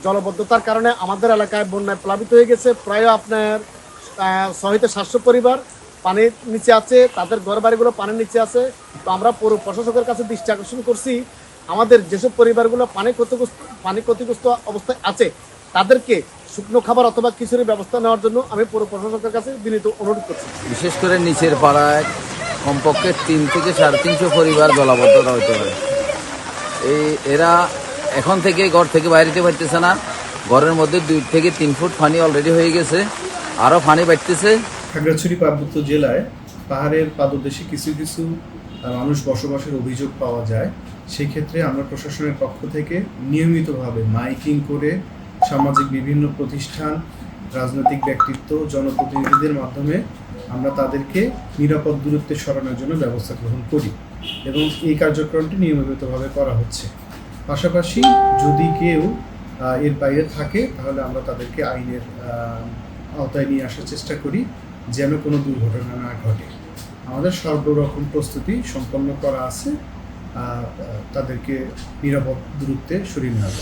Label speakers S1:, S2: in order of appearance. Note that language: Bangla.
S1: জলবদ্ধতার কারণে আমাদের এলাকায় বন্যায় প্লাবিত হয়ে গেছে। প্রায় আপনার 600-700 পরিবার পানির নিচে আছে, তাদের ঘরবাড়িগুলো পানির নিচে আছে। তো আমরা পৌর প্রশাসকের কাছে দৃষ্টি আকর্ষণ করছি, আমাদের যেসব পরিবারগুলো পানি ক্ষতিগ্রস্ত অবস্থায় আছে তাদেরকে শুকনো খাবার অথবা খিচুড়ির ব্যবস্থা নেওয়ার জন্য আমি পৌর প্রশাসকের কাছে বিনীত অনুরোধ করছি।
S2: বিশেষ করে নিচের পাড়ায় কমপক্ষে 300 থেকে 350 পরিবার জলাবদ্ধতা হতে পারে। এরা এখন থেকে ঘর থেকে বাইরেতে পারতেছে না। ঘরের মধ্যে 2 থেকে 3 ফুট পানি অলরেডি হয়ে গেছে, আরও পানি বাড়তেছে।
S3: খাগড়াছড়ি পার্বত্য জেলায় পাহাড়ের পাদদেশে কিছু কিছু মানুষ বসবাসের অভিযোগ পাওয়া যায়। সেই ক্ষেত্রে আমরা প্রশাসনের পক্ষ থেকে নিয়মিতভাবে মাইকিং করে সামাজিক বিভিন্ন প্রতিষ্ঠান, রাজনৈতিক ব্যক্তিত্ব, জনপ্রতিনিধিদের মাধ্যমে আমরা তাদেরকে নিরাপদ দূরত্বে সরানোর জন্য ব্যবস্থা গ্রহণ করি এবং এই কার্যক্রমটি নিয়মিতভাবে করা হচ্ছে। পাশাপাশি যদি কেউ এর বাইরে থাকে তাহলে আমরা তাদেরকে আইনের আওতায় নিয়ে আসার চেষ্টা করি যেন কোনো দুর্ঘটনা না ঘটে। আমাদের সর্বরকম প্রস্তুতি সম্পন্ন করা আছে তাদেরকে নিরাপদ দূরত্বে সরিয়ে নেওয়া।